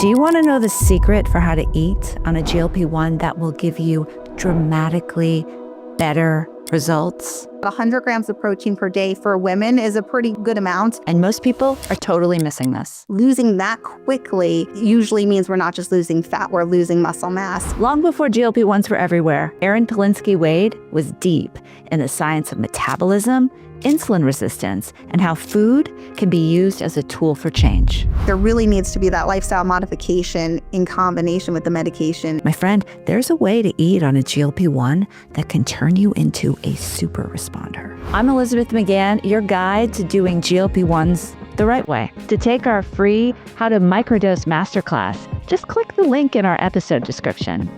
Do you want to know the secret for how to eat on a GLP-1 that will give you dramatically better results? 100 grams of protein per day for women is a pretty good amount. And most people are totally missing this. Losing that quickly usually means we're not just losing fat, we're losing muscle mass. Long before GLP-1s were everywhere, Erin Palinski-Wade was deep in the science of metabolism, insulin resistance, and how food can be used as a tool for change. There really needs to be that lifestyle modification in combination with the medication. My friend, there's a way to eat on a GLP-1 that can turn you into a super responder. I'm Elizabeth McGann, your guide to doing GLP-1s the right way. To take our free How to Microdose Masterclass, just click the link in our episode description.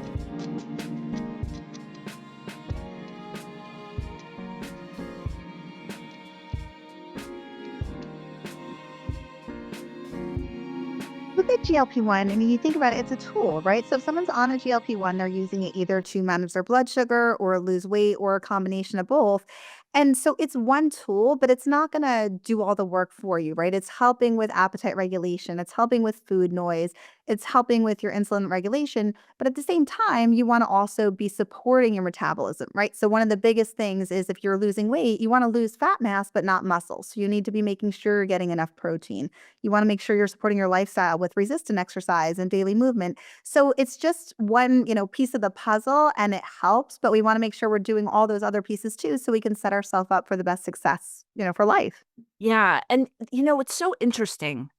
With a GLP-1, I mean, you think about it, it's a tool, right? So if someone's on a GLP-1, they're using it either to manage their blood sugar or lose weight or a combination of both. And so it's one tool, but it's not going to do all the work for you, right? It's helping with appetite regulation. It's helping with food noise. It's helping with your insulin regulation. But at the same time, you want to also be supporting your metabolism, right? So one of the biggest things is if you're losing weight, you want to lose fat mass, but not muscle. So you need to be making sure you're getting enough protein. You want to make sure you're supporting your lifestyle with resistant exercise and daily movement. So it's just one, piece of the puzzle, and it helps, but we want to make sure we're doing all those other pieces too, so we can set ourselves up for the best success, for life. Yeah. And, what's so interesting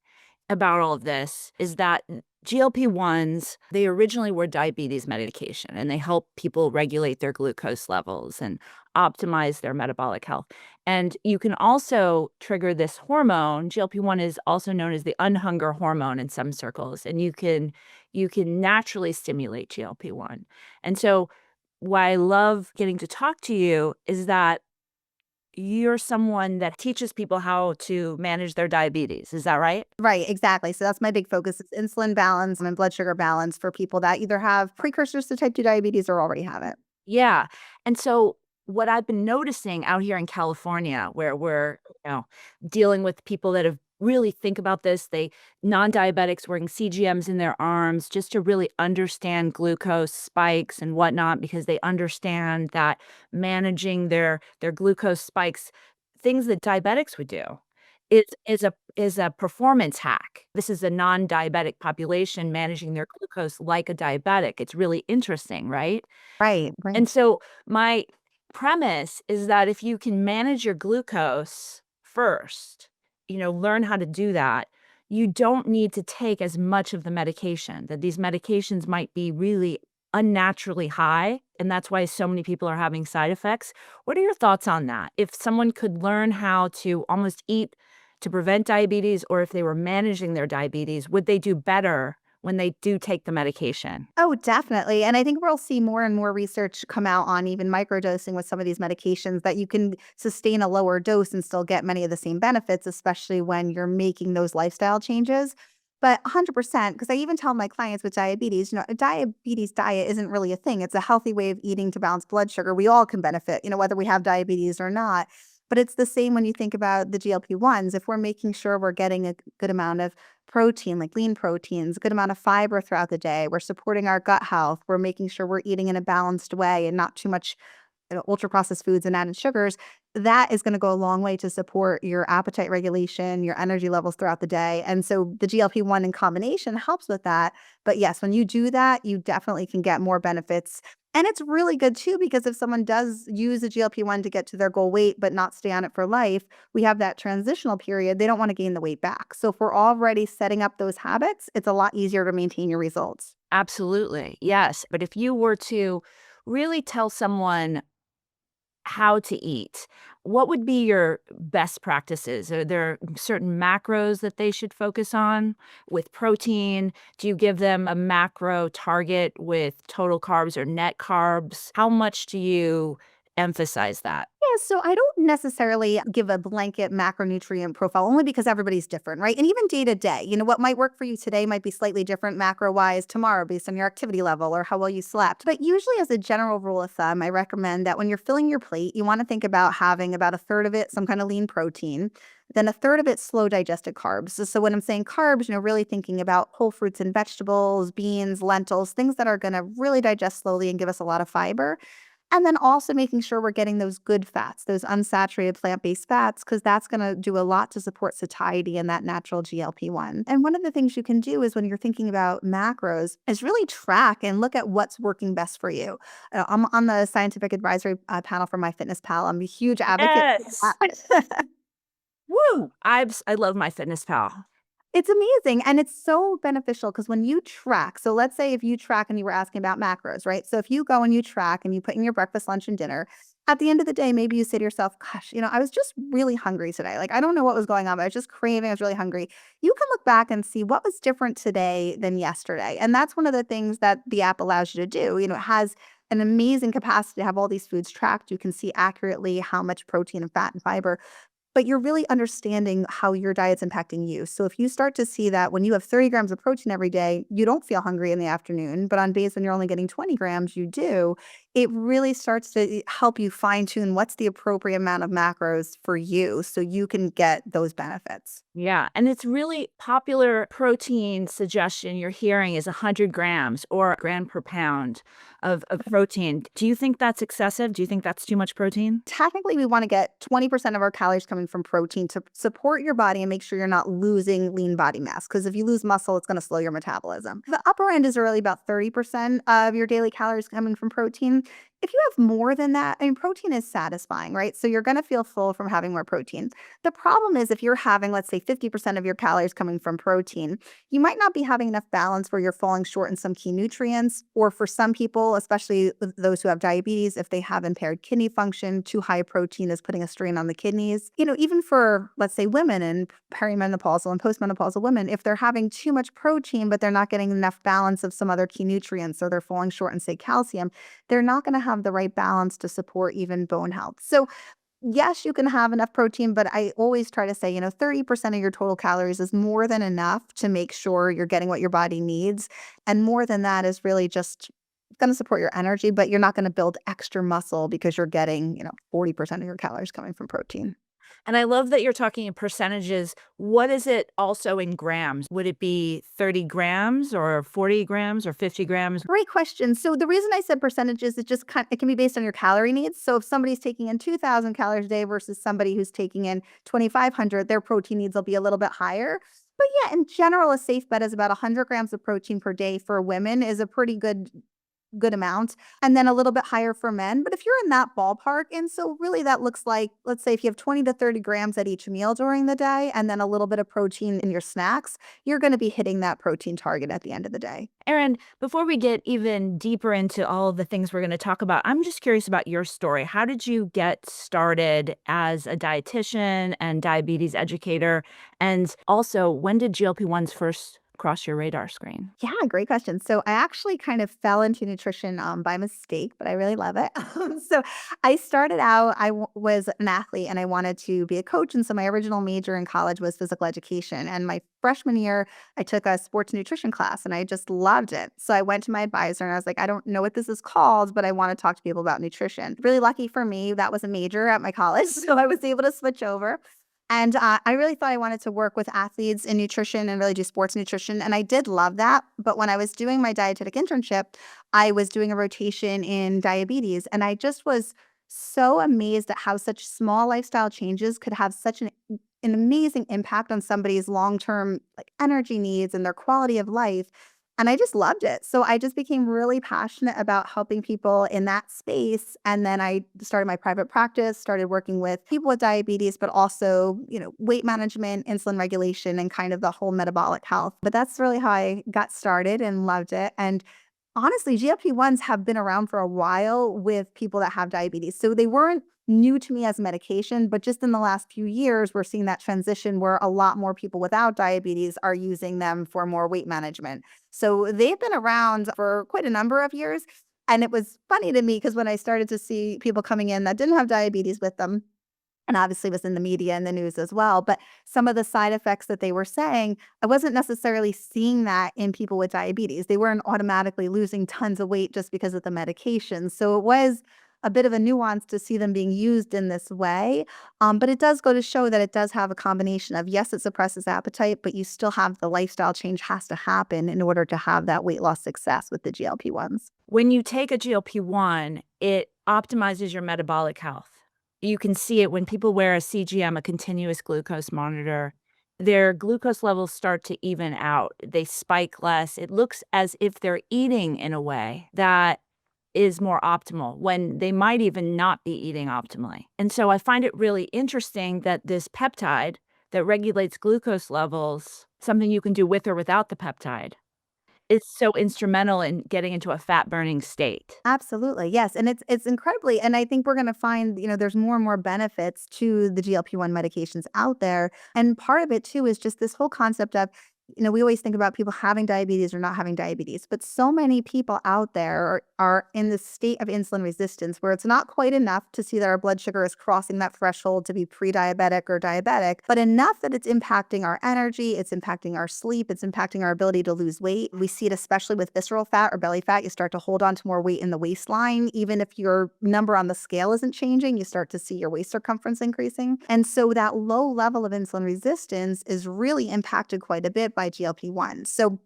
about all of this is that GLP-1s, they originally were diabetes medication, and they help people regulate their glucose levels and optimize their metabolic health. And you can also trigger this hormone. GLP-1 is also known as the unhunger hormone in some circles, and you can naturally stimulate GLP-1. And so why I love getting to talk to you is that you're someone that teaches people how to manage their diabetes. Is that right? Right, exactly. So that's my big focus is insulin balance and blood sugar balance for people that either have precursors to type 2 diabetes or already have it. Yeah. And so what I've been noticing out here in California, where we're, dealing with people that have really think about this, non-diabetics wearing CGMs in their arms just to really understand glucose spikes and whatnot, because they understand that managing their glucose spikes, things that diabetics would do, is a performance hack. This is a non-diabetic population managing their glucose like a diabetic. It's really interesting, right? Right, right. And so my premise is that if you can manage your glucose first, learn how to do that, you don't need to take as much of the medication, that these medications might be really unnaturally high, and that's why so many people are having side effects. What are your thoughts on that? If someone could learn how to almost eat to prevent diabetes, or if they were managing their diabetes, would they do better when they do take the medication? Oh, definitely. And I think we'll see more and more research come out on even microdosing with some of these medications, that you can sustain a lower dose and still get many of the same benefits, especially when you're making those lifestyle changes. But 100%, because I even tell my clients with diabetes, a diabetes diet isn't really a thing. It's a healthy way of eating to balance blood sugar. We all can benefit, whether we have diabetes or not. But it's the same when you think about the GLP-1s. If we're making sure we're getting a good amount of protein, like lean proteins, a good amount of fiber throughout the day, we're supporting our gut health, we're making sure we're eating in a balanced way and not too much ultra-processed foods and added sugars, that is going to go a long way to support your appetite regulation, your energy levels throughout the day. And so the GLP-1 in combination helps with that. But yes, when you do that, you definitely can get more benefits. And it's really good too, because if someone does use a GLP-1 to get to their goal weight but not stay on it for life, we have that transitional period. They don't want to gain the weight back. So if we're already setting up those habits, it's a lot easier to maintain your results. Absolutely. Yes. But if you were to really tell someone how to eat, what would be your best practices? Are there certain macros that they should focus on with protein? Do you give them a macro target with total carbs or net carbs? How much do you emphasize that? Yeah, so I don't necessarily give a blanket macronutrient profile only because everybody's different, right? And even day to day, what might work for you today might be slightly different macro wise tomorrow based on your activity level or how well you slept. But usually, as a general rule of thumb, I recommend that when you're filling your plate, you want to think about having about a third of it some kind of lean protein, then a third of it slow digested carbs. So when I'm saying carbs, really thinking about whole fruits and vegetables, beans, lentils, things that are going to really digest slowly and give us a lot of fiber. And then also making sure we're getting those good fats, those unsaturated plant-based fats, because that's going to do a lot to support satiety and that natural GLP-1. And one of the things you can do is when you're thinking about macros is really track and look at what's working best for you. I'm on the scientific advisory panel for MyFitnessPal. I'm a huge advocate for Yes. that. Woo! I love MyFitnessPal. It's amazing, and it's so beneficial because when you track, so let's say if you track and you were asking about macros, right? So if you go and you track and you put in your breakfast, lunch, and dinner, at the end of the day, maybe you say to yourself, gosh, I was just really hungry today. Like, I don't know what was going on, but I was just craving. I was really hungry. You can look back and see what was different today than yesterday. And that's one of the things that the app allows you to do. It has an amazing capacity to have all these foods tracked. You can see accurately how much protein and fat and fiber, but you're really understanding how your diet's impacting you. So if you start to see that when you have 30 grams of protein every day, you don't feel hungry in the afternoon, but on days when you're only getting 20 grams, you do, it really starts to help you fine tune what's the appropriate amount of macros for you so you can get those benefits. Yeah, and it's really popular protein suggestion you're hearing is 100 grams or a gram per pound of protein. Do you think that's excessive? Do you think that's too much protein? Technically, we want to get 20% of our calories coming from protein to support your body and make sure you're not losing lean body mass. Because if you lose muscle, it's going to slow your metabolism. The upper end is really about 30% of your daily calories coming from protein. If you have more than that, protein is satisfying, right? So you're going to feel full from having more protein. The problem is if you're having, let's say, 50% of your calories coming from protein, you might not be having enough balance where you're falling short in some key nutrients. Or for some people, especially those who have diabetes, if they have impaired kidney function, too high protein is putting a strain on the kidneys. Even for, let's say, women and perimenopausal and postmenopausal women, if they're having too much protein, but they're not getting enough balance of some other key nutrients, or they're falling short in, say, calcium, they're not going to have the right balance to support even bone health. So yes, you can have enough protein, but I always try to say, 30% of your total calories is more than enough to make sure you're getting what your body needs. And more than that is really just going to support your energy, but you're not going to build extra muscle because you're getting, 40% of your calories coming from protein. And I love that you're talking in percentages. What is it also in grams? Would it be 30 grams or 40 grams or 50 grams? Great question. So the reason I said percentages, it can be based on your calorie needs. So if somebody's taking in 2,000 calories a day versus somebody who's taking in 2,500, their protein needs will be a little bit higher. But yeah, in general, a safe bet is about 100 grams of protein per day for women is a pretty good amount, and then a little bit higher for men. But if you're in that ballpark, and so really that looks like, let's say if you have 20 to 30 grams at each meal during the day, and then a little bit of protein in your snacks, you're going to be hitting that protein target at the end of the day. Erin, before we get even deeper into all of the things we're going to talk about, I'm just curious about your story. How did you get started as a dietitian and diabetes educator? And also, when did GLP-1s first cross your radar screen? Yeah, great question. So I actually kind of fell into nutrition by mistake, but I really love it. So I started out, was an athlete and I wanted to be a coach. And so my original major in college was physical education. And my freshman year, I took a sports nutrition class and I just loved it. So I went to my advisor and I was like, I don't know what this is called, but I want to talk to people about nutrition. Really lucky for me, that was a major at my college. So I was able to switch over. And I really thought I wanted to work with athletes in nutrition and really do sports nutrition. And I did love that. But when I was doing my dietetic internship, I was doing a rotation in diabetes. And I just was so amazed at how such small lifestyle changes could have such an amazing impact on somebody's long-term energy needs and their quality of life. And I just loved it. So I just became really passionate about helping people in that space. And then I started my private practice, started working with people with diabetes, but also, weight management, insulin regulation, and kind of the whole metabolic health. But that's really how I got started and loved it. And honestly, GLP-1s have been around for a while with people that have diabetes. So they weren't new to me as medication, but just in the last few years, we're seeing that transition where a lot more people without diabetes are using them for more weight management. So they've been around for quite a number of years. And it was funny to me because when I started to see people coming in that didn't have diabetes with them, and obviously was in the media and the news as well, but some of the side effects that they were saying, I wasn't necessarily seeing that in people with diabetes. They weren't automatically losing tons of weight just because of the medication. So it was a bit of a nuance to see them being used in this way. But it does go to show that it does have a combination of, yes, it suppresses appetite, but you still have the lifestyle change has to happen in order to have that weight loss success with the GLP-1s. When you take a GLP-1, it optimizes your metabolic health. You can see it when people wear a CGM, a continuous glucose monitor. Their glucose levels start to even out. They spike less. It looks as if they're eating in a way that is more optimal when they might even not be eating optimally. And so I find it really interesting that this peptide that regulates glucose levels, something you can do with or without the peptide, is so instrumental in getting into a fat-burning state. Absolutely. Yes. And it's incredibly, and I think we're going to find, there's more and more benefits to the GLP-1 medications out there. And part of it too is just this whole concept of, we always think about people having diabetes or not having diabetes, but so many people out there are in the state of insulin resistance where it's not quite enough to see that our blood sugar is crossing that threshold to be pre-diabetic or diabetic, but enough that it's impacting our energy, it's impacting our sleep, it's impacting our ability to lose weight. We see it especially with visceral fat or belly fat. You start to hold on to more weight in the waistline. Even if your number on the scale isn't changing, you start to see your waist circumference increasing. And so that low level of insulin resistance is really impacted quite a bit by GLP-1. So,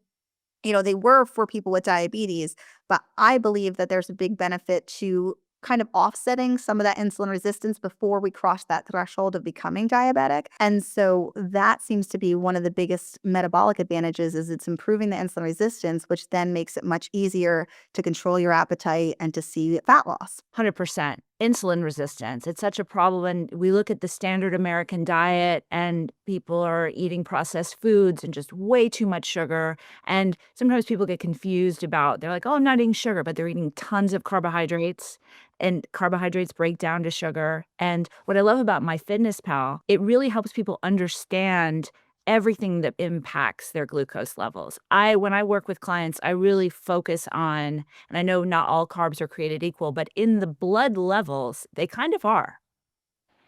they were for people with diabetes, but I believe that there's a big benefit to kind of offsetting some of that insulin resistance before we cross that threshold of becoming diabetic. And so that seems to be one of the biggest metabolic advantages is it's improving the insulin resistance, which then makes it much easier to control your appetite and to see fat loss. 100%. Insulin resistance. It's such a problem. And we look at the standard American diet and people are eating processed foods and just way too much sugar. And sometimes people get confused about, they're like, oh, I'm not eating sugar, but they're eating tons of carbohydrates and carbohydrates break down to sugar. And what I love about MyFitnessPal, it really helps people understand everything that impacts their glucose levels. When I work with clients, I really focus on, and I know not all carbs are created equal, but in the blood levels, they kind of are.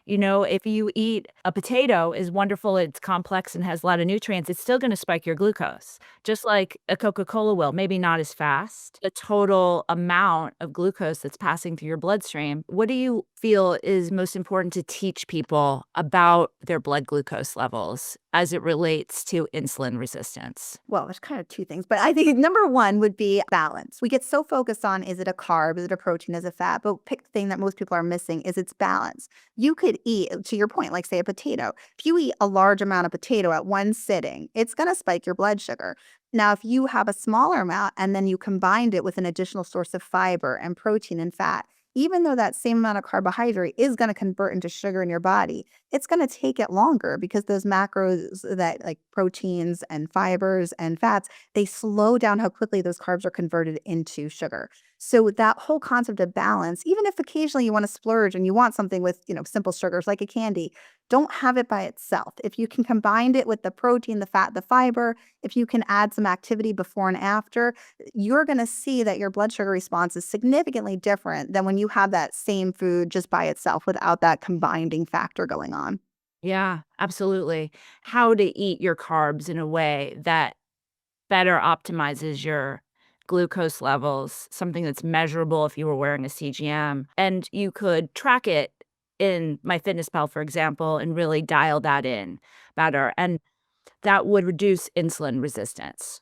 If you eat a potato is wonderful, it's complex and has a lot of nutrients, it's still going to spike your glucose, just like a Coca-Cola will, maybe not as fast. The total amount of glucose that's passing through your bloodstream. What do you feel is most important to teach people about their blood glucose levels as it relates to insulin resistance? Well, there's kind of two things, but I think number one would be balance. We get so focused on, is it a carb? Is it a protein? Is it fat? But pick the thing that most people are missing is its balance. You could eat, to your point, like say a potato. If you eat a large amount of potato at one sitting, it's going to spike your blood sugar. Now, if you have a smaller amount and then you combined it with an additional source of fiber and protein and fat, even though that same amount of carbohydrate is going to convert into sugar in your body, it's going to take it longer because those macros that like proteins and fibers and fats, they slow down how quickly those carbs are converted into sugar. So that whole concept of balance, even if occasionally you want to splurge and you want something with, simple sugars like a candy, don't have it by itself. If you can combine it with the protein, the fat, the fiber, if you can add some activity before and after, you're going to see that your blood sugar response is significantly different than when you have that same food just by itself without that combining factor going on. Yeah, absolutely. How to eat your carbs in a way that better optimizes your glucose levels, something that's measurable if you were wearing a CGM. And you could track it in MyFitnessPal, for example, and really dial that in better. And that would reduce insulin resistance.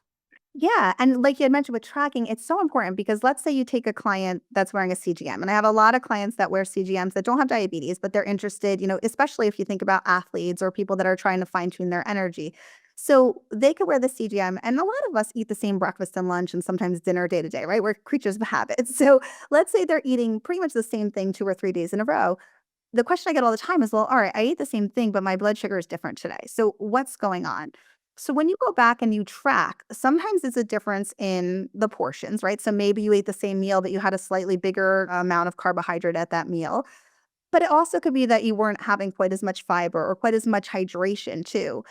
Yeah. And like you had mentioned with tracking, it's so important because let's say you take a client that's wearing a CGM. And I have a lot of clients that wear CGMs that don't have diabetes, but they're interested, especially if you think about athletes or people that are trying to fine tune their energy. So they could wear the CGM. And a lot of us eat the same breakfast and lunch and sometimes dinner day to day, right? We're creatures of habit. So let's say they're eating pretty much the same thing 2 or 3 days in a row. The question I get all the time is, well, all right, I ate the same thing, but my blood sugar is different today. So what's going on? So when you go back and you track, sometimes it's a difference in the portions, right? So maybe you ate the same meal, but you had a slightly bigger amount of carbohydrate at that meal. But it also could be that you weren't having quite as much fiber or quite as much hydration too.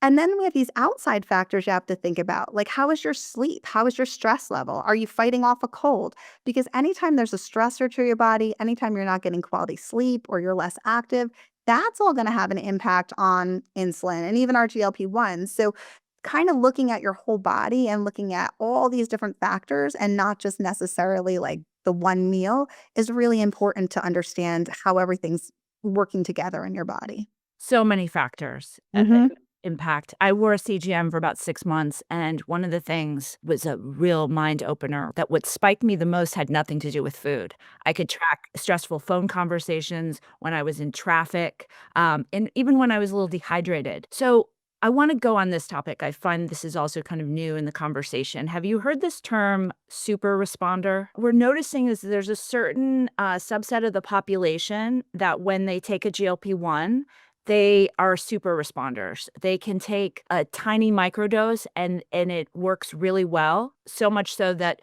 And then we have these outside factors you have to think about, like how is your sleep? How is your stress level? Are you fighting off a cold? Because anytime there's a stressor to your body, anytime you're not getting quality sleep or you're less active, that's all going to have an impact on insulin and even our GLP-1s. So kind of looking at your whole body and looking at all these different factors and not just necessarily like the one meal is really important to understand how everything's working together in your body. So many factors Mhm. impact. I wore a CGM for about 6 months, and one of the things was a real mind opener that what spiked me the most had nothing to do with food. I could track stressful phone conversations when I was in traffic, and even when I was a little dehydrated. So I want to go on this topic. I find this is also kind of new in the conversation. Have you heard this term super responder? We're noticing is there's a certain subset of the population that when they take a GLP-1, they are super responders. They can take a tiny microdose and it works really well, so much so that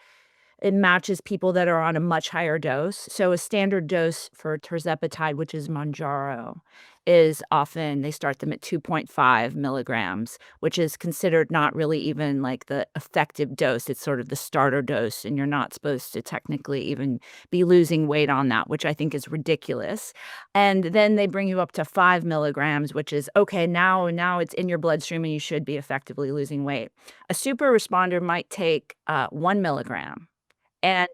it matches people that are on a much higher dose. So a standard dose for tirzepatide, which is Mounjaro, is often they start them at 2.5 milligrams, which is considered not really even like the effective dose. It's sort of the starter dose, and you're not supposed to technically even be losing weight on that, which I think is ridiculous. And then they bring you up to 5 milligrams, which is okay, now it's in your bloodstream and you should be effectively losing weight. A super responder might take 1 milligram and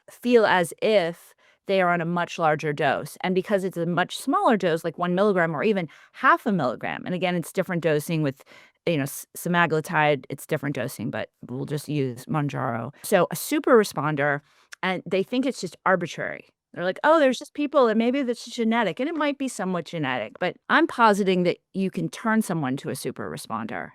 feel as if they are on a much larger dose. And because it's a much smaller dose, like 1 milligram or even half a milligram, and again, it's different dosing with, semaglutide, it's different dosing, but we'll just use Mounjaro. So a super responder, and they think it's just arbitrary. They're like, oh, there's just people, and maybe that's genetic, and it might be somewhat genetic, but I'm positing that you can turn someone to a super responder.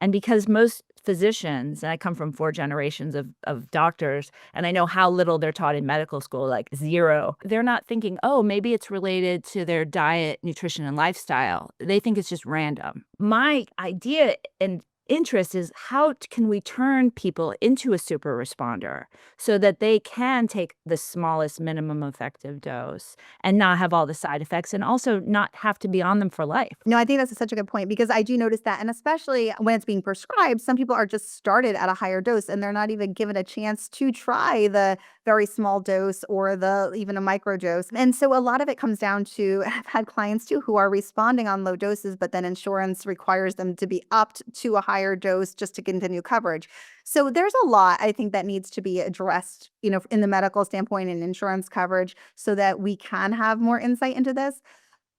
And because most physicians, and I come from 4 generations of doctors, and I know how little they're taught in medical school, like 0. They're not thinking, "Oh, maybe it's related to their diet, nutrition, and lifestyle." They think it's just random. My idea and interest is how can we turn people into a super responder so that they can take the smallest minimum effective dose and not have all the side effects and also not have to be on them for life. No, I think that's such a good point because I do notice that. And especially when it's being prescribed, some people are just started at a higher dose and they're not even given a chance to try the very small dose or the even a micro dose. And so a lot of it comes down to I've had clients too who are responding on low doses, but then insurance requires them to be upped to a higher dose just to continue coverage. So there's a lot I think that needs to be addressed, in the medical standpoint and insurance coverage so that we can have more insight into this.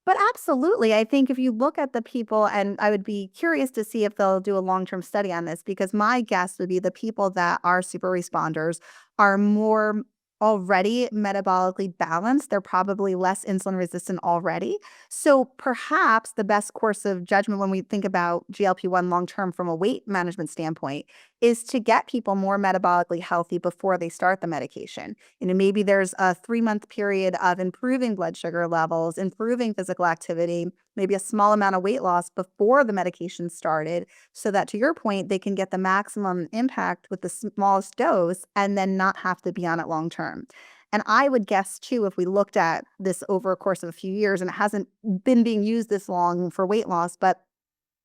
But absolutely, I think if you look at the people, and I would be curious to see if they'll do a long-term study on this, because my guess would be the people that are super responders are more already metabolically balanced. They're probably less insulin resistant already. So perhaps the best course of judgment when we think about GLP-1 long-term from a weight management standpoint is to get people more metabolically healthy before they start the medication. Maybe there's a 3-month period of improving blood sugar levels, improving physical activity, maybe a small amount of weight loss before the medication started, so that to your point, they can get the maximum impact with the smallest dose and then not have to be on it long term. And I would guess too, if we looked at this over a course of a few years, and it hasn't been being used this long for weight loss, but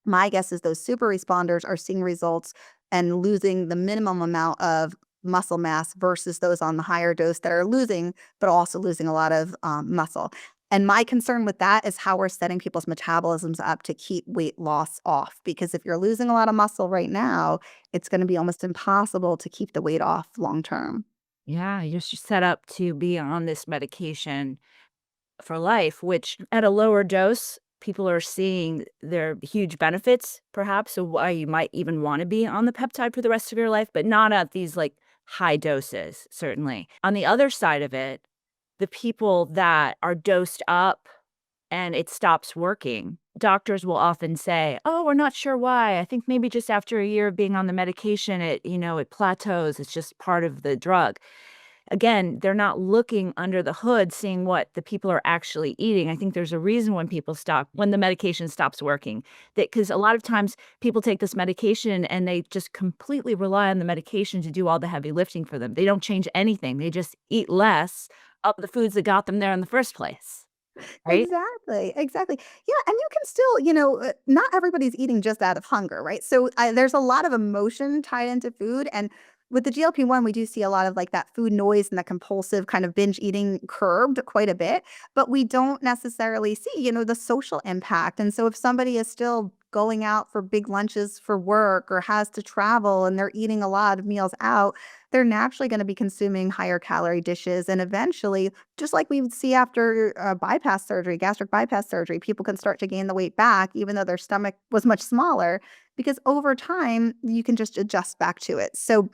my guess is those super responders are seeing results and losing the minimum amount of muscle mass versus those on the higher dose that are losing, but also losing a lot of muscle. And my concern with that is how we're setting people's metabolisms up to keep weight loss off. Because if you're losing a lot of muscle right now, it's going to be almost impossible to keep the weight off long term. Yeah, you're set up to be on this medication for life, which at a lower dose, people are seeing their huge benefits, perhaps, of why you might even want to be on the peptide for the rest of your life, but not at these like high doses, certainly. On the other side of it, the people that are dosed up and it stops working, doctors will often say, "Oh, we're not sure why. I think maybe just after a year of being on the medication, it plateaus. It's just part of the drug." Again, they're not looking under the hood, seeing what the people are actually eating. I think there's a reason when the medication stops working. That because a lot of times people take this medication and they just completely rely on the medication to do all the heavy lifting for them. They don't change anything. They just eat less of the foods that got them there in the first place. right? Exactly. Yeah, and you can still, not everybody's eating just out of hunger, right? So there's a lot of emotion tied into food, and with the GLP-1, we do see a lot of like that food noise and that compulsive kind of binge eating curbed quite a bit, but we don't necessarily see, the social impact. And so if somebody is still going out for big lunches for work or has to travel and they're eating a lot of meals out, they're naturally going to be consuming higher calorie dishes, and eventually, just like we would see after bypass surgery, gastric bypass surgery, people can start to gain the weight back, even though their stomach was much smaller, because over time, you can just adjust back to it. So,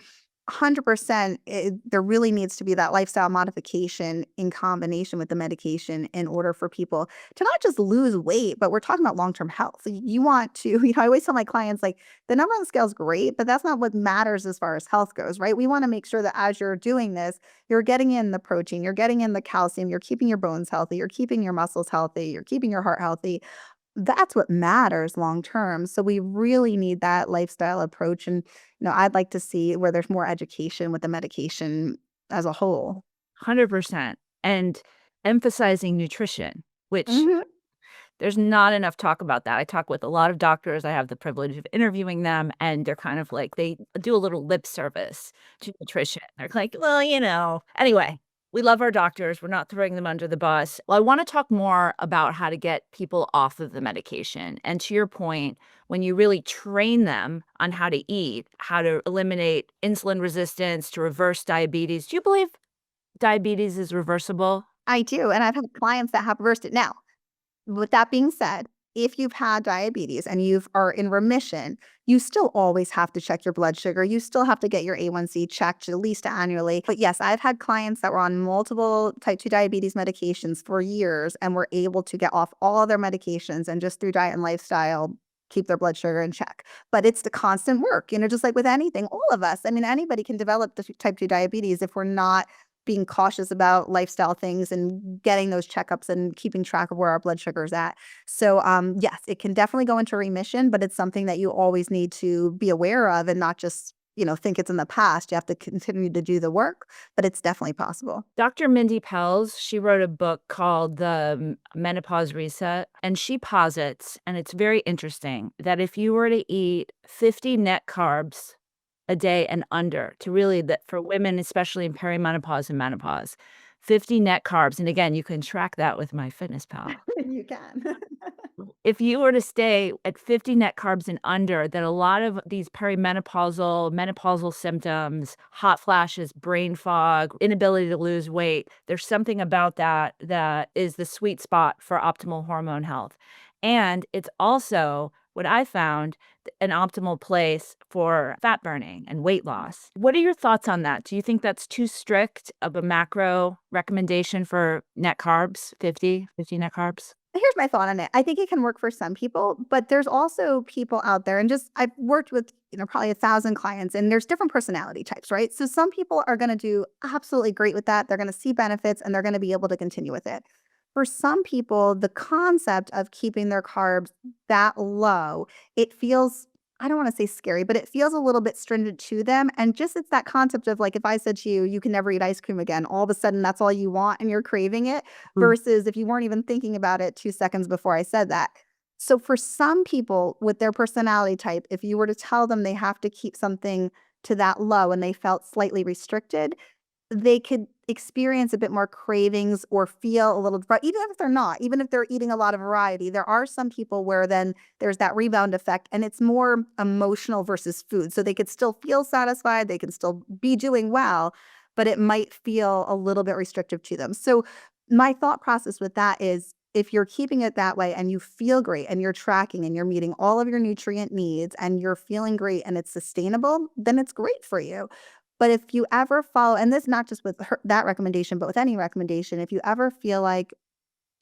100%, there really needs to be that lifestyle modification in combination with the medication in order for people to not just lose weight, but we're talking about long-term health. You want to, I always tell my clients, like, the number on the scale is great, but that's not what matters as far as health goes, right? We want to make sure that as you're doing this, you're getting in the protein, you're getting in the calcium, you're keeping your bones healthy, you're keeping your muscles healthy, you're keeping your heart healthy. That's what matters long term. So we really need that lifestyle approach. And, I'd like to see where there's more education with the medication as a whole. 100%. And emphasizing nutrition, which Mhm. there's not enough talk about that. I talk with a lot of doctors. I have the privilege of interviewing them, and they're kind of like, they do a little lip service to nutrition. They're like, well, Anyway, we love our doctors. We're not throwing them under the bus. Well, I want to talk more about how to get people off of the medication. And to your point, when you really train them on how to eat, how to eliminate insulin resistance, to reverse diabetes. Do you believe diabetes is reversible? I do. And I've had clients that have reversed it. Now, with that being said, if you've had diabetes and you are in remission, you still always have to check your blood sugar. You still have to get your A1C checked at least annually. But yes, I've had clients that were on multiple type 2 diabetes medications for years and were able to get off all of their medications and just through diet and lifestyle keep their blood sugar in check. But it's the constant work, just like with anything, all of us. I mean, anybody can develop the type 2 diabetes if we're not being cautious about lifestyle things and getting those checkups and keeping track of where our blood sugar is at. So, yes, it can definitely go into remission, but it's something that you always need to be aware of and not just, think it's in the past. You have to continue to do the work, but it's definitely possible. Dr. Mindy Pelz, she wrote a book called The Menopause Reset, and she posits, and it's very interesting, that if you were to eat 50 net carbs a day and under, to really, that for women, especially in perimenopause and menopause, 50 net carbs, and again, you can track that with MyFitnessPal. You can. If you were to stay at 50 net carbs and under, that a lot of these menopausal symptoms, hot flashes, brain fog, inability to lose weight, there's something about that that is the sweet spot for optimal hormone health. And it's also what I found an optimal place for fat burning and weight loss. What are your thoughts on that? Do you think that's too strict of a macro recommendation for net carbs, 50 net carbs? Here's my thought on it. I think it can work for some people, but there's also people out there, and just I've worked with, probably 1,000 clients, and there's different personality types, right? So some people are going to do absolutely great with that. They're going to see benefits and they're going to be able to continue with it. For some people, the concept of keeping their carbs that low, it feels, I don't want to say scary, but it feels a little bit stringent to them. And just it's that concept of like, if I said to you, you can never eat ice cream again, all of a sudden that's all you want and you're craving it, versus if you weren't even thinking about it 2 seconds before I said that. So for some people with their personality type, if you were to tell them they have to keep something to that low and they felt slightly restricted, they could experience a bit more cravings or feel a little even if they're not, even if they're eating a lot of variety, there are some people where then there's that rebound effect and it's more emotional versus food. So they could still feel satisfied, they can still be doing well, but it might feel a little bit restrictive to them. So my thought process with that is if you're keeping it that way and you feel great and you're tracking and you're meeting all of your nutrient needs and you're feeling great and it's sustainable, then it's great for you. But if you ever follow, and this not just with that recommendation, but with any recommendation, if you ever feel like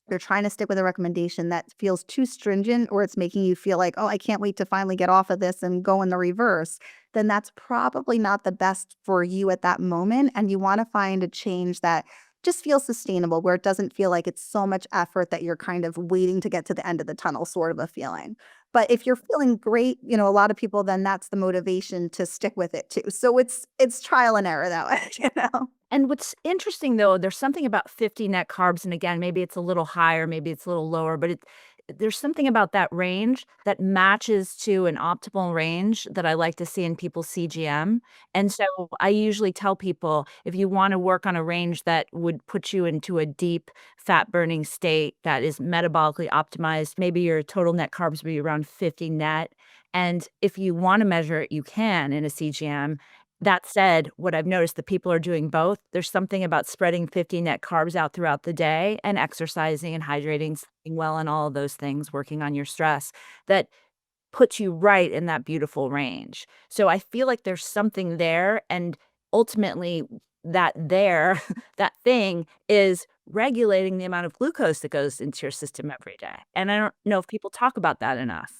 you're trying to stick with a recommendation that feels too stringent or it's making you feel like, oh, I can't wait to finally get off of this and go in the reverse, then that's probably not the best for you at that moment. And you want to find a change that just feels sustainable, where it doesn't feel like it's so much effort that you're kind of waiting to get to the end of the tunnel, sort of a feeling. But if you're feeling great, a lot of people, then that's the motivation to stick with it too. So it's trial and error that way. And what's interesting, though, there's something about 50 net carbs, and again, maybe it's a little higher, maybe it's a little lower, but there's something about that range that matches to an optimal range that I like to see in people's CGM. And so I usually tell people, if you wanna work on a range that would put you into a deep fat-burning state that is metabolically optimized, maybe your total net carbs would be around 50 net, and if you wanna measure it, you can in a CGM. That said, what I've noticed that people are doing both. There's something about spreading 50 net carbs out throughout the day and exercising and hydrating, sleeping well, and all of those things, working on your stress that puts you right in that beautiful range. So I feel like there's something there. And ultimately, that thing is regulating the amount of glucose that goes into your system every day. And I don't know if people talk about that enough.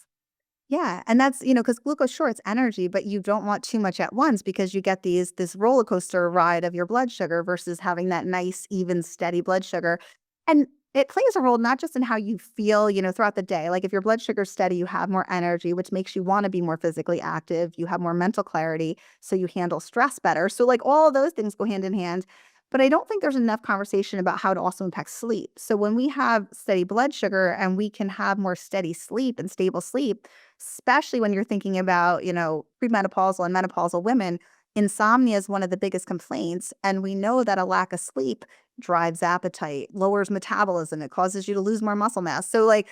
Yeah, and that's, because glucose, sure, it's energy, but you don't want too much at once because you get this roller coaster ride of your blood sugar versus having that nice, even, steady blood sugar. And it plays a role not just in how you feel, throughout the day. Like if your blood sugar's steady, you have more energy, which makes you want to be more physically active. You have more mental clarity, so you handle stress better. So like all of those things go hand in hand. But I don't think there's enough conversation about how it also impacts sleep. So when we have steady blood sugar and we can have more steady sleep and stable sleep, especially when you're thinking about, premenopausal and menopausal women, insomnia is one of the biggest complaints. And we know that a lack of sleep drives appetite, lowers metabolism, it causes you to lose more muscle mass. So, like,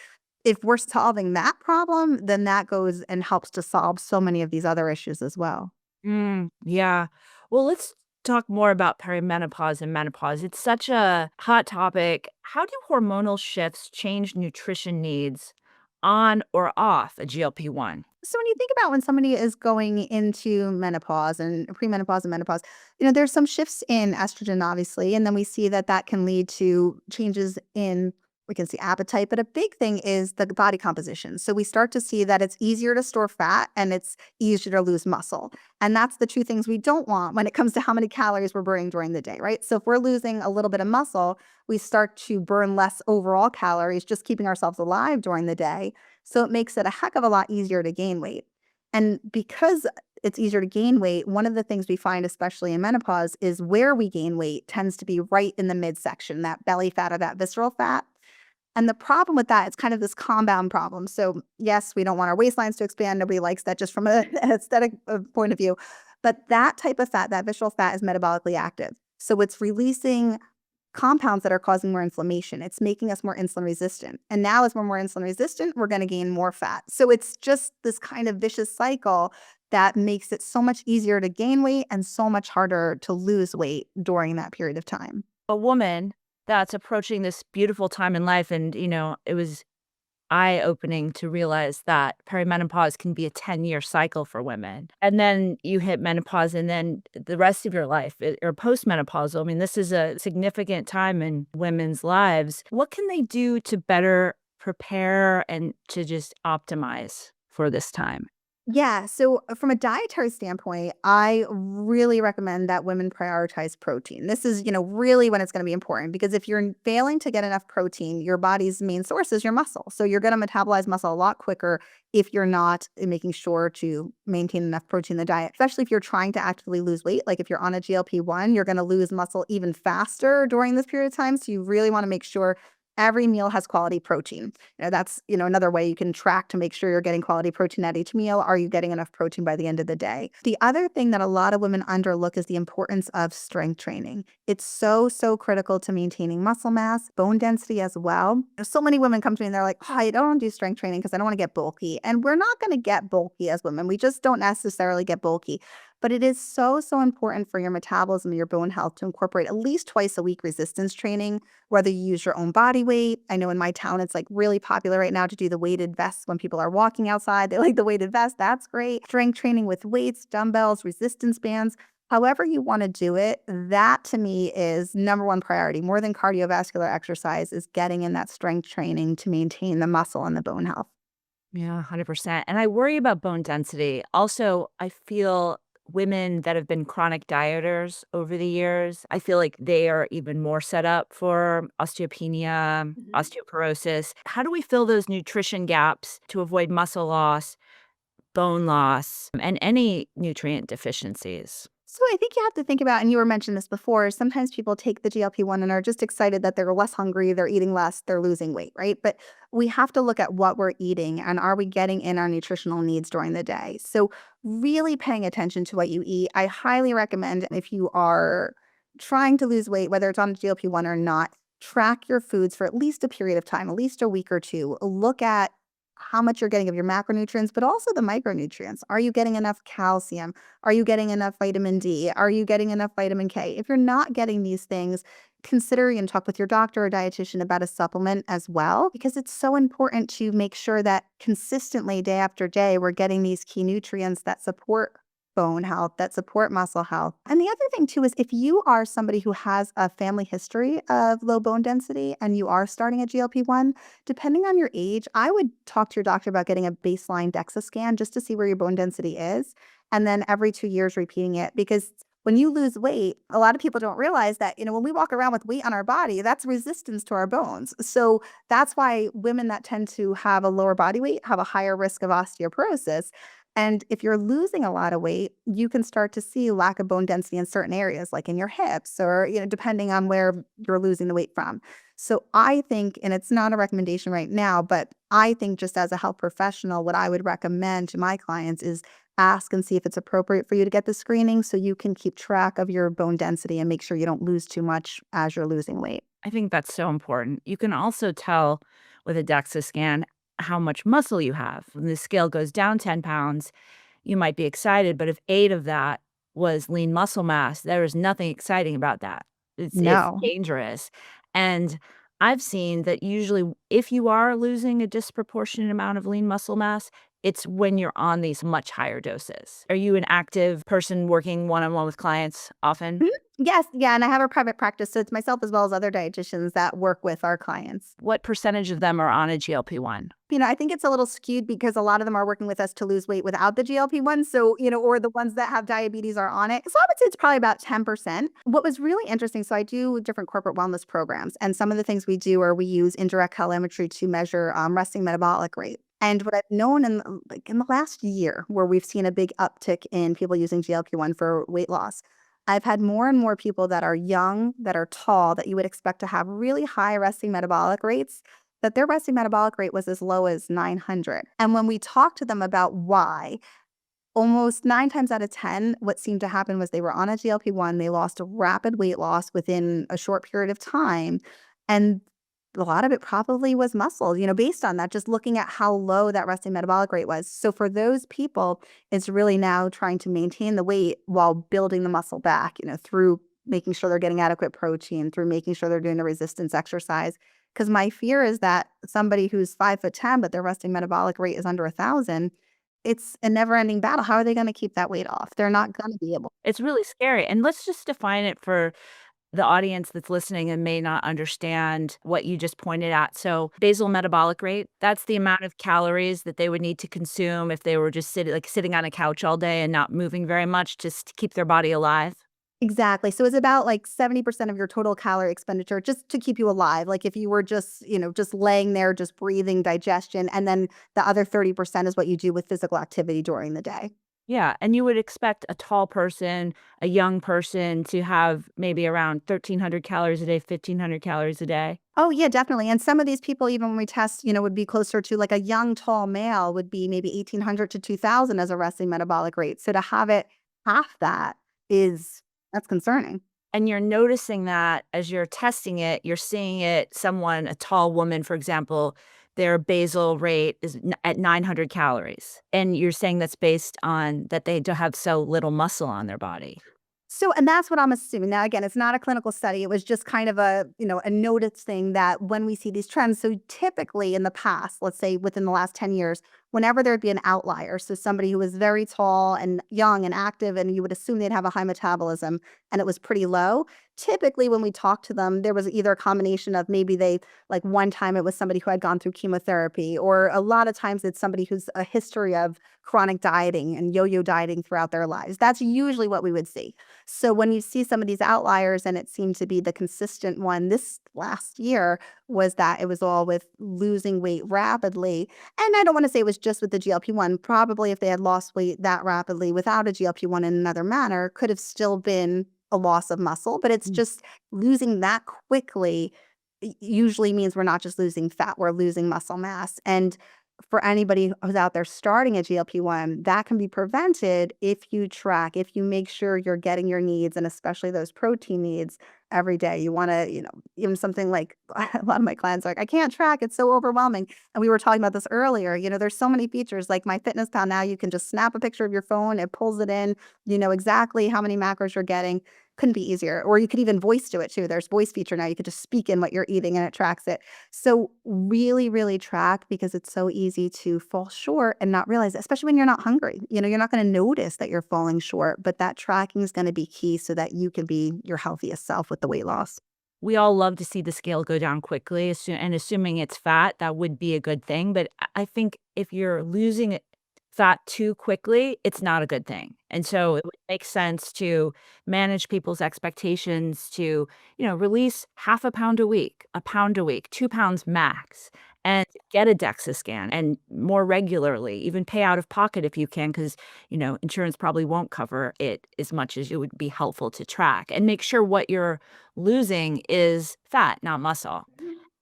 if we're solving that problem, then that goes and helps to solve so many of these other issues as well. Yeah. Well, let's talk more about perimenopause and menopause. It's such a hot topic. How do hormonal shifts change nutrition needs on or off a GLP-1? So when you think about when somebody is going into menopause and premenopause and menopause, there's some shifts in estrogen, obviously, and then we see that that can lead to changes in, we can see appetite, but a big thing is the body composition. So we start to see that it's easier to store fat and it's easier to lose muscle. And that's the two things we don't want when it comes to how many calories we're burning during the day, right? So if we're losing a little bit of muscle, we start to burn less overall calories, just keeping ourselves alive during the day. So it makes it a heck of a lot easier to gain weight. And because it's easier to gain weight, one of the things we find, especially in menopause, is where we gain weight tends to be right in the midsection, that belly fat or that visceral fat. And the problem with that, it's kind of this compound problem. So yes, we don't want our waistlines to expand. Nobody likes that just from an aesthetic point of view. But that type of fat, that visceral fat, is metabolically active. So it's releasing compounds that are causing more inflammation. It's making us more insulin resistant. And now as we're more insulin resistant, we're going to gain more fat. So it's just this kind of vicious cycle that makes it so much easier to gain weight and so much harder to lose weight during that period of time. A woman that's approaching this beautiful time in life, and, it was eye-opening to realize that perimenopause can be a 10-year cycle for women. And then you hit menopause, and then the rest of your life, or postmenopausal. I mean, this is a significant time in women's lives. What can they do to better prepare and to just optimize for this time? Yeah. So from a dietary standpoint, I really recommend that women prioritize protein. This is, really when it's going to be important because if you're failing to get enough protein, your body's main source is your muscle. So you're going to metabolize muscle a lot quicker if you're not making sure to maintain enough protein in the diet, especially if you're trying to actively lose weight. Like if you're on a GLP-1, you're going to lose muscle even faster during this period of time. So you really want to make sure every meal has quality protein. That's, another way you can track to make sure you're getting quality protein at each meal. Are you getting enough protein by the end of the day? The other thing that a lot of women underlook is the importance of strength training. It's so, so critical to maintaining muscle mass, bone density as well. There's so many women come to me and they're like, oh, I don't want to do strength training because I don't want to get bulky. And we're not going to get bulky as women. We just don't necessarily get bulky. But it is so, so important for your metabolism and your bone health to incorporate at least twice a week resistance training, whether you use your own body weight. I know in my town, it's like really popular right now to do the weighted vests when people are walking outside. They like the weighted vest. That's great. Strength training with weights, dumbbells, resistance bands. However you want to do it, that to me is number one priority. More than cardiovascular exercise is getting in that strength training to maintain the muscle and the bone health. Yeah, 100%. And I worry about bone density. Also, I feel women that have been chronic dieters over the years, I feel like they are even more set up for osteopenia, osteoporosis. How do we fill those nutrition gaps to avoid muscle loss, bone loss, and any nutrient deficiencies? So I think you have to think about, and you were mentioning this before, sometimes people take the GLP-1 and are just excited that they're less hungry, they're eating less, they're losing weight, right? But we have to look at what we're eating and are we getting in our nutritional needs during the day? So really paying attention to what you eat. I highly recommend if you are trying to lose weight, whether it's on GLP-1 or not, track your foods for at least a period of time, at least a week or two. Look at how much you're getting of your macronutrients, but also the micronutrients. Are you getting enough calcium? Are you getting enough vitamin D? Are you getting enough vitamin K? If you're not getting these things, consider and talk with your doctor or dietitian about a supplement as well, because it's so important to make sure that consistently, day after day, we're getting these key nutrients that support bone health, that support muscle health. And the other thing too is if you are somebody who has a family history of low bone density and you are starting a GLP-1, depending on your age, I would talk to your doctor about getting a baseline DEXA scan just to see where your bone density is. And then every 2 years repeating it, because when you lose weight, a lot of people don't realize that, when we walk around with weight on our body, that's resistance to our bones. So that's why women that tend to have a lower body weight have a higher risk of osteoporosis. And if you're losing a lot of weight, you can start to see lack of bone density in certain areas, like in your hips or, depending on where you're losing the weight from. So I think, and it's not a recommendation right now, but I think just as a health professional, what I would recommend to my clients is ask and see if it's appropriate for you to get the screening so you can keep track of your bone density and make sure you don't lose too much as you're losing weight. I think that's so important. You can also tell with a DEXA scan how much muscle you have. When the scale goes down 10 pounds, you might be excited, but if 8 of that was lean muscle mass, there is nothing exciting about that. It's No. dangerous. And I've seen that usually if you are losing a disproportionate amount of lean muscle mass, it's when you're on these much higher doses. Are you an active person working one-on-one with clients often? Mhm. Yes, yeah, and I have a private practice, so it's myself as well as other dietitians that work with our clients. What percentage of them are on a GLP-1? I think it's a little skewed because a lot of them are working with us to lose weight without the GLP-1. So, or the ones that have diabetes are on it. So I would say it's probably about 10%. What was really interesting, so I do different corporate wellness programs, and some of the things we do are we use indirect telemetry to measure resting metabolic rate. And what I've known in the last year, where we've seen a big uptick in people using GLP-1 for weight loss, I've had more and more people that are young, that are tall, that you would expect to have really high resting metabolic rates, that their resting metabolic rate was as low as 900. And when we talked to them about why, almost 9 times out of 10, what seemed to happen was they were on a GLP-1, they lost a rapid weight loss within a short period of time, and a lot of it probably was muscle, based on that, just looking at how low that resting metabolic rate was. So for those people, it's really now trying to maintain the weight while building the muscle back, through making sure they're getting adequate protein, through making sure they're doing the resistance exercise. Because my fear is that somebody who's 5'10", but their resting metabolic rate is under 1,000, it's a never-ending battle. How are they going to keep that weight off? They're not going to be able. It's really scary. And let's just define it for the audience that's listening and may not understand what you just pointed at. So basal metabolic rate, that's the amount of calories that they would need to consume if they were just sitting on a couch all day and not moving very much just to keep their body alive. Exactly. So it's about like 70% of your total calorie expenditure just to keep you alive. Like if you were just, just laying there, just breathing, digestion, and then the other 30% is what you do with physical activity during the day. Yeah, and you would expect a tall person, a young person to have maybe around 1,300 calories a day, 1,500 calories a day. Oh, yeah, definitely. And some of these people, even when we test, would be closer to like a young, tall male would be maybe 1,800 to 2,000 as a resting metabolic rate. So to have it half that that's concerning. And you're noticing that as you're testing it, you're seeing it, a tall woman, for example, their basal rate is at 900 calories. And you're saying that's based on that they do have so little muscle on their body. So, and that's what I'm assuming. Now, again, it's not a clinical study. It was just kind of a notice thing that when we see these trends, so typically in the past, let's say within the last 10 years, whenever there'd be an outlier, so somebody who was very tall and young and active, and you would assume they'd have a high metabolism and it was pretty low, typically when we talked to them, there was either a combination of maybe they, like one time it was somebody who had gone through chemotherapy, or a lot of times it's somebody who's a history of chronic dieting and yo-yo dieting throughout their lives. That's usually what we would see. So when you see some of these outliers, and it seemed to be the consistent one this last year, was that it was all with losing weight rapidly. And I don't want to say it was just with the GLP-1. Probably if they had lost weight that rapidly without a GLP-1 in another manner, could have still been a loss of muscle, but it's just losing that quickly usually means we're not just losing fat, we're losing muscle mass. And for anybody who's out there starting a GLP-1, that can be prevented if you track, if you make sure you're getting your needs, and especially those protein needs every day. You want to, even something like a lot of my clients are like, I can't track, it's so overwhelming. And we were talking about this earlier. There's so many features like MyFitnessPal. Now you can just snap a picture of your phone, it pulls it in, you know exactly how many macros you're getting. Couldn't be easier. Or you could even voice to it too. There's voice feature now. You could just speak in what you're eating and it tracks it. So really, really track, because it's so easy to fall short and not realize it, especially when you're not hungry. You're not going to notice that you're falling short, but that tracking is going to be key so that you can be your healthiest self with the weight loss. We all love to see the scale go down quickly, and assuming it's fat, that would be a good thing. But I think if you're losing fat too quickly, it's not a good thing. And so it would make sense to manage people's expectations to, release half a pound a week, 2 pounds max, and get a DEXA scan, and more regularly, even pay out of pocket if you can, because, insurance probably won't cover it as much as it would be helpful to track, and make sure what you're losing is fat, not muscle.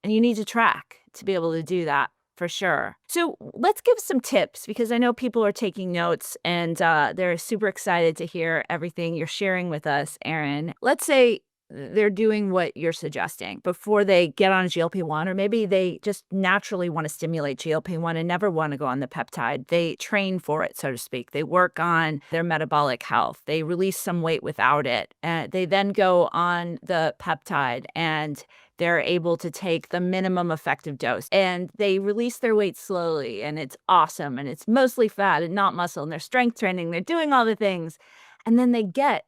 And you need to track to be able to do that for sure. So let's give some tips, because I know people are taking notes, and they're super excited to hear everything you're sharing with us, Erin. Let's say they're doing what you're suggesting before they get on a GLP-1, or maybe they just naturally want to stimulate GLP-1 and never want to go on the peptide. They train for it, so to speak. They work on their metabolic health. They release some weight without it. They then go on the peptide, and they're able to take the minimum effective dose, and they release their weight slowly, and it's awesome, and it's mostly fat and not muscle, and they're strength training, they're doing all the things. And then they get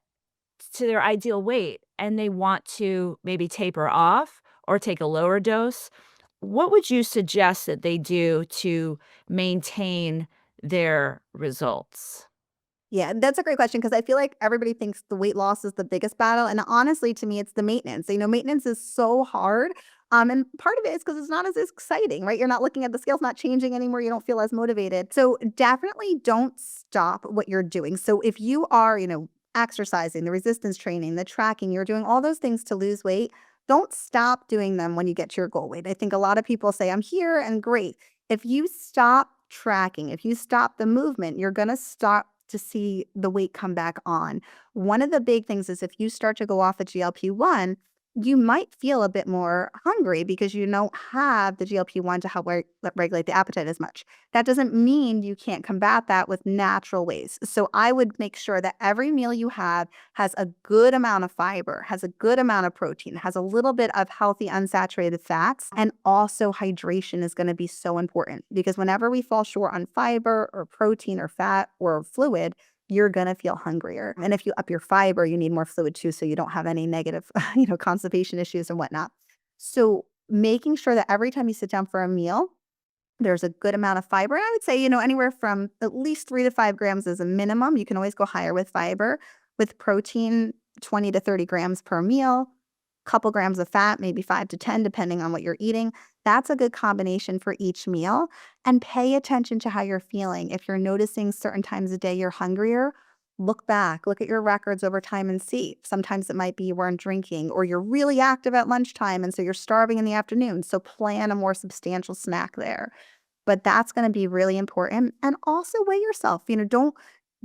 to their ideal weight and they want to maybe taper off or take a lower dose. What would you suggest that they do to maintain their results? Yeah, that's a great question, because I feel like everybody thinks the weight loss is the biggest battle. And honestly, to me, it's the maintenance. Maintenance is so hard. And part of it is because it's not as exciting, right? You're not looking at the scales not changing anymore. You don't feel as motivated. So definitely don't stop what you're doing. So if you are, exercising, the resistance training, the tracking, you're doing all those things to lose weight, don't stop doing them when you get to your goal weight. I think a lot of people say, I'm here and great. If you stop tracking, if you stop the movement, you're going to stop to see the weight come back on. One of the big things is if you start to go off a GLP-1, you might feel a bit more hungry because you don't have the GLP-1 to help regulate the appetite as much. That doesn't mean you can't combat that with natural ways. So I would make sure that every meal you have has a good amount of fiber, has a good amount of protein, has a little bit of healthy unsaturated fats, and also hydration is going to be so important, because whenever we fall short on fiber or protein or fat or fluid, you're going to feel hungrier. And if you up your fiber, you need more fluid too, so you don't have any negative, constipation issues and whatnot. So making sure that every time you sit down for a meal, there's a good amount of fiber. And I would say, anywhere from at least 3 to 5 grams is a minimum. You can always go higher with fiber. With protein, 20 to 30 grams per meal. Couple grams of fat, maybe 5 to 10, depending on what you're eating. That's a good combination for each meal. And pay attention to how you're feeling. If you're noticing certain times of day you're hungrier, look back, look at your records over time and see. Sometimes it might be you weren't drinking, or you're really active at lunchtime, and so you're starving in the afternoon. So plan a more substantial snack there. But that's going to be really important. And also weigh yourself. Don't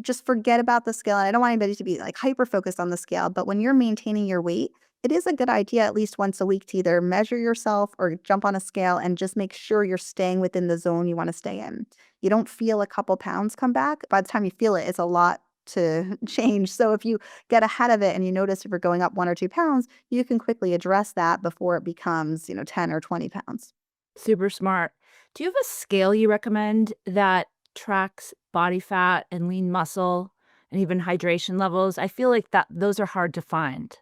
just forget about the scale. And I don't want anybody to be like hyper focused on the scale, but when you're maintaining your weight, it is a good idea at least once a week to either measure yourself or jump on a scale and just make sure you're staying within the zone you want to stay in. You don't feel a couple pounds come back. By the time you feel it, it's a lot to change. So if you get ahead of it and you notice if you're going up 1 or 2 pounds, you can quickly address that before it becomes, 10 or 20 pounds. Super smart. Do you have a scale you recommend that tracks body fat and lean muscle and even hydration levels? I feel like that those are hard to find.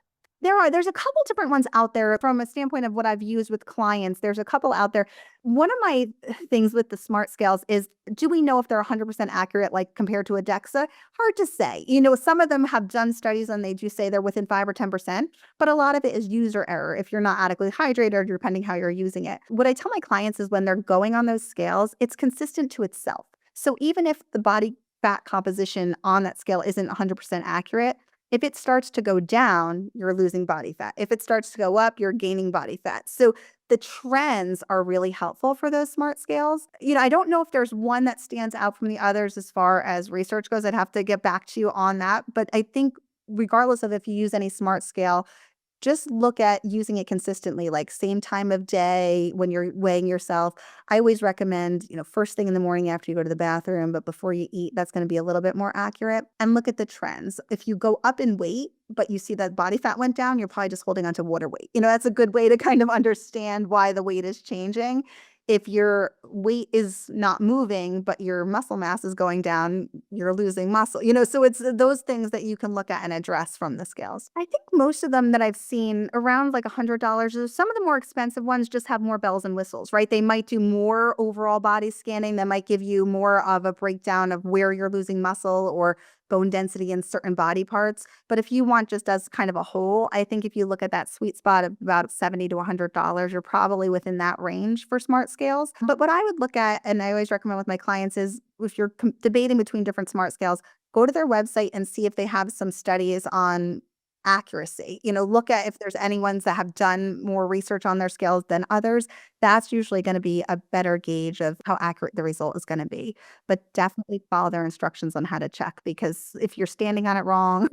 There's a couple different ones out there from a standpoint of what I've used with clients. There's a couple out there. One of my things with the smart scales is, do we know if they're 100% accurate, like compared to a DEXA? Hard to say. Some of them have done studies and they do say they're within 5 or 10%, but a lot of it is user error if you're not adequately hydrated or depending how you're using it. What I tell my clients is when they're going on those scales, it's consistent to itself. So even if the body fat composition on that scale isn't 100% accurate, if it starts to go down, you're losing body fat. If it starts to go up, you're gaining body fat. So the trends are really helpful for those smart scales. I don't know if there's one that stands out from the others as far as research goes. I'd have to get back to you on that. But I think regardless of if you use any smart scale, just look at using it consistently, like same time of day when you're weighing yourself. I always recommend, first thing in the morning after you go to the bathroom, but before you eat, that's going to be a little bit more accurate. And look at the trends. If you go up in weight, but you see that body fat went down, you're probably just holding onto water weight. That's a good way to kind of understand why the weight is changing. If your weight is not moving, but your muscle mass is going down, you're losing muscle. So it's those things that you can look at and address from the scales. I think most of them that I've seen around like $100. Some of the more expensive ones just have more bells and whistles, right? They might do more overall body scanning. That might give you more of a breakdown of where you're losing muscle or bone density in certain body parts. But if you want just as kind of a whole, I think if you look at that sweet spot of about $70 to $100, you're probably within that range for smart scales. But what I would look at, and I always recommend with my clients, is if you're debating between different smart scales, go to their website and see if they have some studies on accuracy. Look at if there's any ones that have done more research on their scales than others. That's usually going to be a better gauge of how accurate the result is going to be. But definitely follow their instructions on how to check, because if you're standing on it wrong,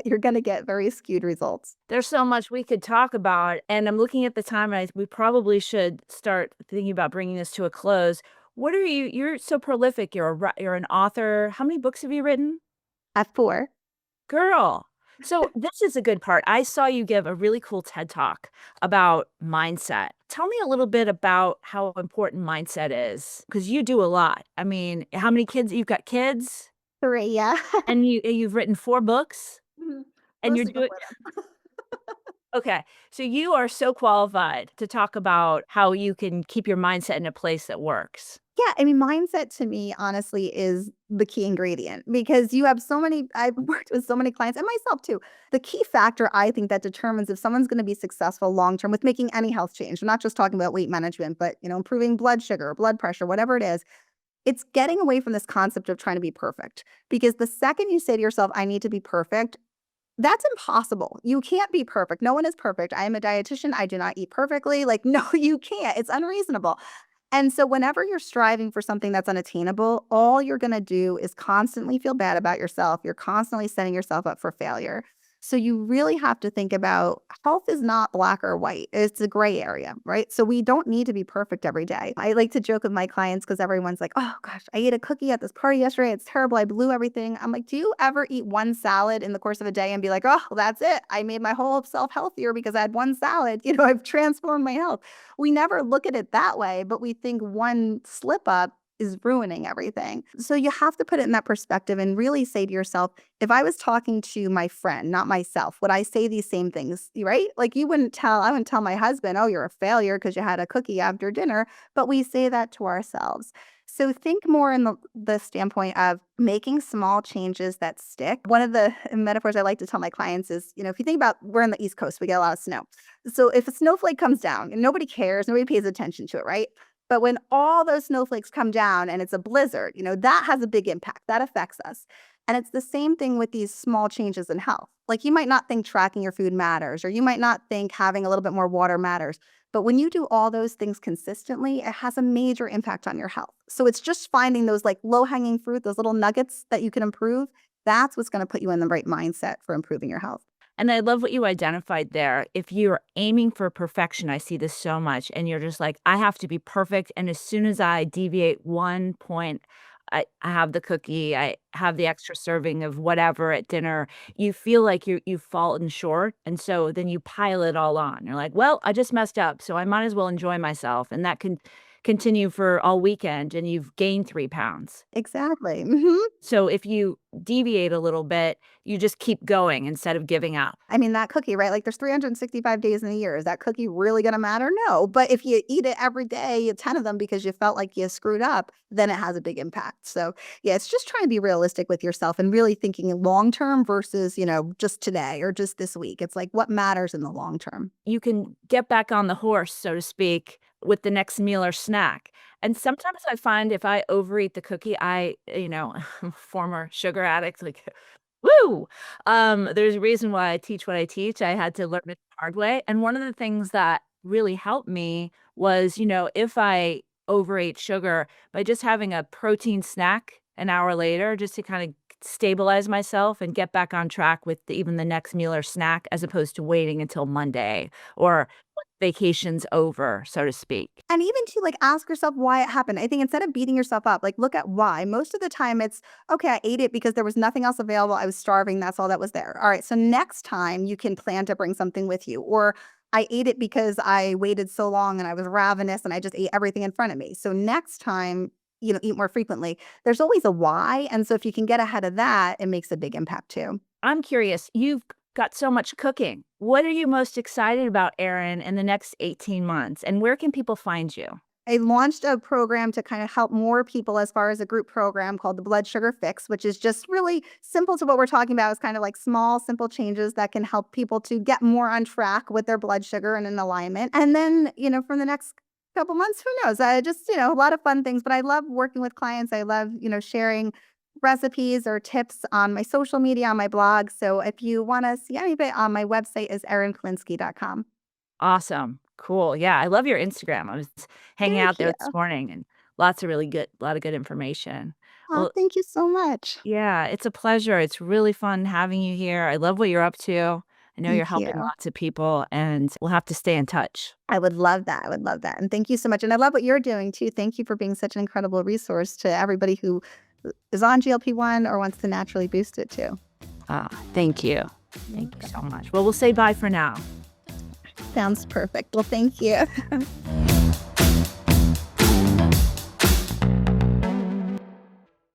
you're going to get very skewed results. There's so much we could talk about, and I'm looking at the time, and we probably should start thinking about bringing this to a close. What are you're so prolific. You're an author. How many books have you written? F4. Girl. So this is a good part. I saw you give a really cool TED Talk about mindset. Tell me a little bit about how important mindset is, because you do a lot. I mean, how many kids you've got kids? 3, yeah. And you've written 4 books? Mhm. And you're Mostly doing before them. okay. So you are so qualified to talk about how you can keep your mindset in a place that works. Yeah, I mean, mindset to me, honestly, is the key ingredient, because I've worked with so many clients and myself too. The key factor I think that determines if someone's going to be successful long term with making any health change, we're not just talking about weight management, but improving blood sugar, blood pressure, whatever it is, it's getting away from this concept of trying to be perfect. Because the second you say to yourself, I need to be perfect, that's impossible. You can't be perfect. No one is perfect. I am a dietitian. I do not eat perfectly. Like, no, you can't. It's unreasonable. And so whenever you're striving for something that's unattainable, all you're going to do is constantly feel bad about yourself. You're constantly setting yourself up for failure. So you really have to think about, health is not black or white. It's a gray area, right? So we don't need to be perfect every day. I like to joke with my clients because everyone's like, oh gosh, I ate a cookie at this party yesterday. It's terrible. I blew everything. I'm like, do you ever eat one salad in the course of a day and be like, oh, well, that's it. I made my whole self healthier because I had one salad. I've transformed my health. We never look at it that way, but we think one slip up is ruining everything. So you have to put it in that perspective and really say to yourself, if I was talking to my friend, not myself, would I say these same things, right? Like I wouldn't tell my husband, oh, you're a failure because you had a cookie after dinner, but we say that to ourselves. So think more in the standpoint of making small changes that stick. One of the metaphors I like to tell my clients is, if you think about, we're on the East Coast, we get a lot of snow. So if a snowflake comes down and nobody cares, nobody pays attention to it, right? But when all those snowflakes come down and it's a blizzard, that has a big impact. That affects us. And it's the same thing with these small changes in health. Like you might not think tracking your food matters, or you might not think having a little bit more water matters. But when you do all those things consistently, it has a major impact on your health. So it's just finding those like low hanging fruit, those little nuggets that you can improve. That's what's going to put you in the right mindset for improving your health. And I love what you identified there. If you're aiming for perfection, I see this so much, and you're just like, I have to be perfect. And as soon as I deviate 1 point, I have the cookie, I have the extra serving of whatever at dinner. You feel like you've fallen short. And so then you pile it all on. You're like, well, I just messed up. So I might as well enjoy myself. And that can continue for all weekend and you've gained 3 pounds. Exactly. So if you deviate a little bit, you just keep going instead of giving up. I mean, that cookie, right? Like there's 365 days in a year. Is that cookie really going to matter? No. But if you eat it every day, 10 of them because you felt like you screwed up, then it has a big impact. So yeah, it's just trying to be realistic with yourself and really thinking long term versus, just today or just this week. It's like what matters in the long term. You can get back on the horse, so to speak, with the next meal or snack. And sometimes I find if I overeat the cookie, I'm a former sugar addict, like, woo! There's a reason why I teach what I teach. I had to learn it the hard way. And one of the things that really helped me was, if I overate sugar, by just having a protein snack an hour later, just to kind of stabilize myself and get back on track with even the next meal or snack, as opposed to waiting until Monday or vacation's over, so to speak. And even to like ask yourself why it happened. I think instead of beating yourself up, like look at why. Most of the time it's okay, I ate it because there was nothing else available. I was starving. That's all that was there. All right. So next time you can plan to bring something with you. Or I ate it because I waited so long and I was ravenous and I just ate everything in front of me. So next time, eat more frequently. There's always a why. And so if you can get ahead of that, it makes a big impact too. I'm curious, you've got so much cooking. What are you most excited about, Erin, in the next 18 months? And where can people find you? I launched a program to kind of help more people as far as a group program called the Blood Sugar Fix, which is just really simple to what we're talking about. It's kind of like small, simple changes that can help people to get more on track with their blood sugar and in alignment. And then, for the next couple months, who knows? A lot of fun things, but I love working with clients. I love, sharing recipes or tips on my social media, on my blog. So if you want to see any of it, on my website is erinpalinski.com. Awesome. Cool. Yeah, I love your Instagram. I was hanging Thank out you. there this morning and lots of really good lot of good information. Oh, Well, thank you so much. yeah, it's a pleasure. It's really fun having you here. I love what you're up to. I know you're Thank helping you. lots of people, and we'll have to stay in touch. I would love that. I would love that. And thank you so much. And I love what you're doing too. Thank you for being such an incredible resource to everybody who is on GLP-1 or wants to naturally boost it too. Thank you. Thank you so much. Well, we'll say bye for now. Sounds perfect. Well, thank you.